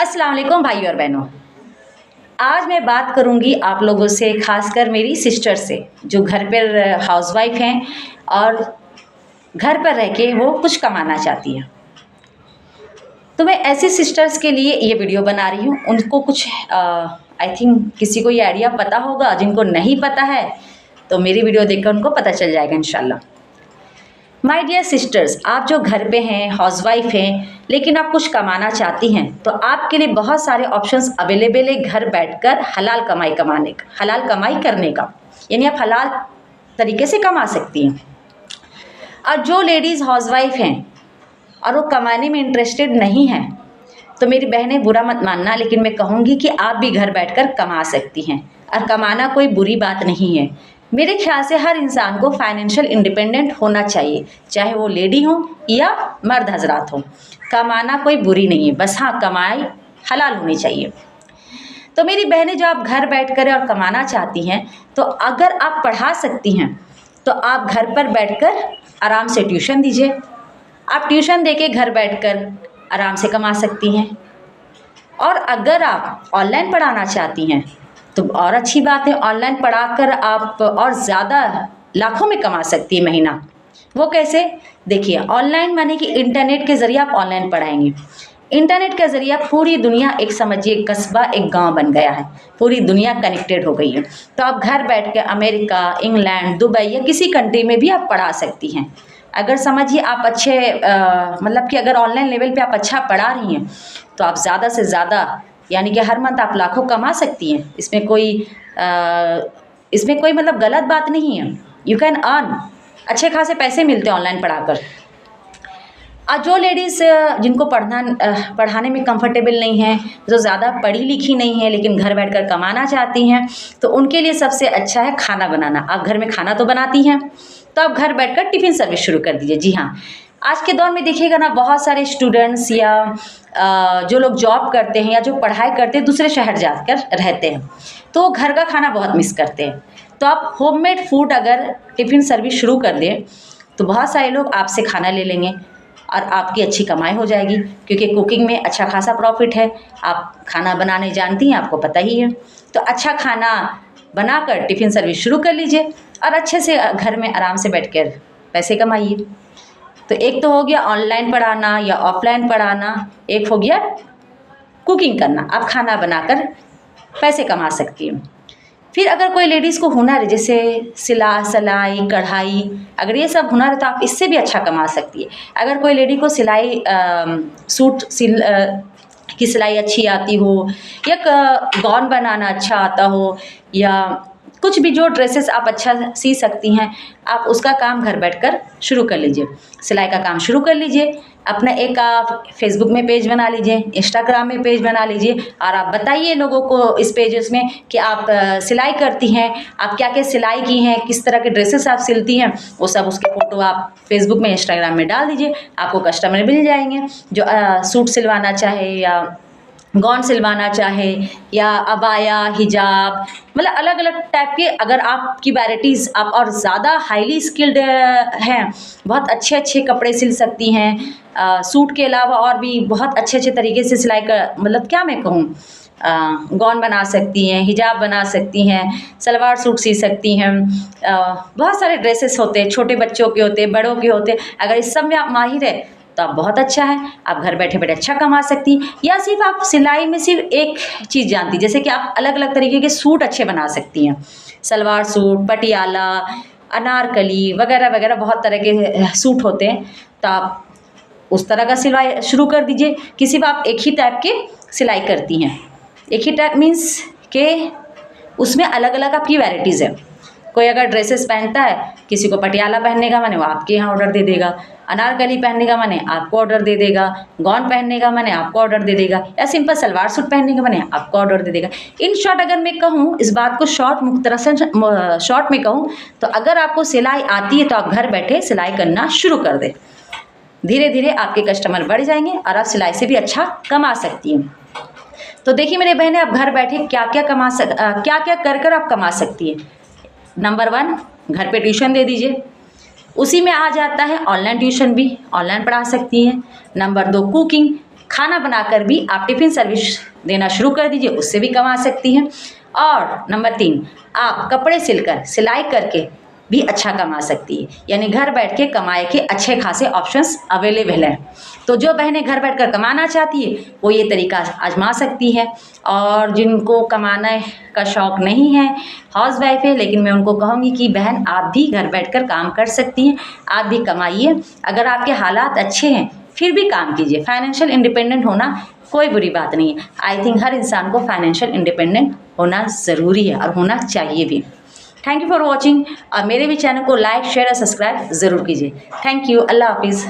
अस्सलाम वालेकुम भाई और बहनों। आज मैं बात करूंगी आप लोगों से, खासकर मेरी सिस्टर से जो घर पर हाउसवाइफ हैं और घर पर रह के वो कुछ कमाना चाहती हैं। तो मैं ऐसी सिस्टर्स के लिए ये वीडियो बना रही हूँ। उनको कुछ आई थिंक किसी को ये आइडिया पता होगा, जिनको नहीं पता है तो मेरी वीडियो देखकर उनको पता चल जाएगा इंशाल्लाह। माय डियर सिस्टर्स, आप जो घर पे हैं, हाउसवाइफ हैं, लेकिन आप कुछ कमाना चाहती हैं तो आपके लिए बहुत सारे ऑप्शंस अवेलेबल है घर बैठकर हलाल कमाई कमाने का, हलाल कमाई करने का, यानी आप हलाल तरीके से कमा सकती हैं। और जो लेडीज़ हाउसवाइफ हैं और वो कमाने में इंटरेस्टेड नहीं हैं तो मेरी बहनें बुरा मत मानना, लेकिन मैं कहूँगी कि आप भी घर बैठकर कमा सकती हैं और कमाना कोई बुरी बात नहीं है। मेरे ख्याल से हर इंसान को फाइनेंशियल इंडिपेंडेंट होना चाहिए, चाहे वो लेडी हो या मर्द हजरात हो। कमाना कोई बुरी नहीं है, बस हाँ कमाई हलाल होनी चाहिए। तो मेरी बहनें जो आप घर बैठकर और कमाना चाहती हैं तो अगर आप पढ़ा सकती हैं तो आप घर पर बैठकर आराम से ट्यूशन दीजिए। आप ट्यूशन देके घर बैठकर आराम से कमा सकती हैं। और अगर आप ऑनलाइन पढ़ाना चाहती हैं तो और अच्छी बात है, ऑनलाइन पढ़ाकर आप और ज़्यादा लाखों में कमा सकती है महीना। वो कैसे? देखिए, ऑनलाइन माने कि इंटरनेट के ज़रिए आप ऑनलाइन पढ़ाएंगे। इंटरनेट के ज़रिए पूरी दुनिया, एक समझिए कस्बा एक गांव बन गया है, पूरी दुनिया कनेक्टेड हो गई है। तो आप घर बैठ के अमेरिका, इंग्लैंड, दुबई या किसी कंट्री में भी आप पढ़ा सकती हैं। अगर समझिए आप अच्छे मतलब कि अगर ऑनलाइन लेवल पे आप अच्छा पढ़ा रही हैं तो आप ज़्यादा से ज़्यादा, यानी कि हर मंथ आप लाखों कमा सकती हैं। इसमें कोई मतलब गलत बात नहीं है। यू कैन अर्न, अच्छे खासे पैसे मिलते हैं ऑनलाइन पढ़ाकर। और जो लेडीज़ जिनको पढ़ाने में कंफर्टेबल नहीं है, जो ज़्यादा पढ़ी लिखी नहीं है लेकिन घर बैठकर कमाना चाहती हैं, तो उनके लिए सबसे अच्छा है खाना बनाना। आप घर में खाना तो बनाती हैं तो आप घर बैठकर टिफ़िन सर्विस शुरू कर दीजिए। जी हाँ, आज के दौर में देखिएगा ना, बहुत सारे स्टूडेंट्स या जो लोग जॉब करते हैं या जो पढ़ाई करते हैं दूसरे शहर जाकर रहते हैं तो वो घर का खाना बहुत मिस करते हैं। तो आप होममेड फूड अगर टिफ़िन सर्विस शुरू कर दें तो बहुत सारे लोग आपसे खाना ले लेंगे और आपकी अच्छी कमाई हो जाएगी, क्योंकि कुकिंग में अच्छा खासा प्रॉफिट है। आप खाना बनाने जानती हैं, आपको पता ही है। तो अच्छा खाना बनाकर टिफ़िन सर्विस शुरू कर लीजिए और अच्छे से घर में आराम से बैठकर पैसे कमाइए। तो एक तो हो गया ऑनलाइन पढ़ाना या ऑफलाइन पढ़ाना, एक हो गया कुकिंग करना, आप खाना बनाकर पैसे कमा सकती हैं। फिर अगर कोई लेडीज़ को हुनर है, जैसे सिलाई कढ़ाई, अगर ये सब हुनर है तो आप इससे भी अच्छा कमा सकती है। अगर कोई लेडी को सूट की सिलाई अच्छी आती हो या गाउन बनाना अच्छा आता हो या कुछ भी, जो ड्रेसेस आप अच्छा सी सकती हैं, आप उसका काम घर बैठकर शुरू कर लीजिए। सिलाई का काम शुरू कर लीजिए। अपना एक आप फेसबुक में पेज बना लीजिए, इंस्टाग्राम में पेज बना लीजिए और आप बताइए लोगों को इस पेजेस में कि आप सिलाई करती हैं, आप क्या क्या सिलाई की हैं, किस तरह के ड्रेसेस आप सिलती हैं, वो सब उसके फ़ोटो आप फेसबुक में, इंस्टाग्राम में डाल दीजिए। आपको कस्टमर मिल जाएंगे जो सूट सिलवाना चाहे या गाउन सिलवाना चाहे या अबाया, हिजाब, मतलब अलग अलग टाइप के। अगर आपकी वैराइटीज़, आप और ज़्यादा हाईली स्किल्ड हैं, बहुत अच्छे अच्छे कपड़े सिल सकती हैं। सूट के अलावा और भी बहुत अच्छे अच्छे तरीके से सिलाई कर, मतलब क्या मैं कहूँ, गाउन बना सकती हैं, हिजाब बना सकती हैं, सलवार सूट सी सकती हैं। बहुत सारे ड्रेसेस होते हैं, छोटे बच्चों के होते हैं, बड़ों के होते हैं। अगर इस सब में आप माहिर है तो आप बहुत अच्छा है, आप घर बैठे बैठे अच्छा कमा सकती हैं। या सिर्फ आप सिलाई में सिर्फ एक चीज़ जानती, जैसे कि आप अलग अलग तरीके के सूट अच्छे बना सकती हैं, सलवार सूट, पटियाला, अनारकली वगैरह वगैरह, बहुत तरह के सूट होते हैं। तो आप उस तरह का सिलाई शुरू कर दीजिए कि सिर्फ आप एक ही टाइप के सिलाई करती हैं। एक ही टाइप मीन्स के उसमें अलग अलग आपकी वैराइटीज़ है। कोई अगर ड्रेसेस पहनता है, किसी को पटियाला पहनने का मन है वो आपके यहाँ ऑर्डर दे देगा, अनारकली पहनने का मन है आपको ऑर्डर दे देगा, गाउन पहनने का मन है आपको ऑर्डर दे देगा, या सिंपल सलवार सूट पहनने का मन है आपको ऑर्डर दे देगा। इन शॉर्ट अगर मैं कहूँ, इस बात को शॉर्ट में कहूँ तो अगर आपको सिलाई आती है तो आप घर बैठे सिलाई करना शुरू कर दें। धीरे धीरे आपके कस्टमर बढ़ जाएंगे और आप सिलाई से भी अच्छा कमा सकती हैं। तो देखिए मेरे बहनें, आप घर बैठे क्या क्या कर आप कमा सकती हैं। नंबर 1, घर पे ट्यूशन दे दीजिए, उसी में आ जाता है ऑनलाइन ट्यूशन भी, ऑनलाइन पढ़ा सकती हैं। नंबर 2, कुकिंग, खाना बनाकर भी आप टिफ़िन सर्विस देना शुरू कर दीजिए, उससे भी कमा सकती हैं। और नंबर 3, आप कपड़े सिलकर, सिलाई करके भी अच्छा कमा सकती है। यानी घर बैठ के कमाए के अच्छे खासे ऑप्शंस अवेलेबल हैं। तो जो बहनें घर बैठकर कमाना चाहती है वो ये तरीका आजमा सकती हैं। और जिनको कमाने का शौक़ नहीं है, हाउसवाइफ है, लेकिन मैं उनको कहूँगी कि बहन आप भी घर बैठकर काम कर सकती हैं, आप भी कमाइए। अगर आपके हालात अच्छे हैं फिर भी काम कीजिए। फाइनेंशियल इंडिपेंडेंट होना कोई बुरी बात नहीं है। आई थिंक हर इंसान को फाइनेंशियल इंडिपेंडेंट होना ज़रूरी है और होना चाहिए भी। Thank you for watching. और मेरे भी चैनल को लाइक, शेयर और सब्सक्राइब ज़रूर कीजिए। Thank you. अल्लाह हाफिज़।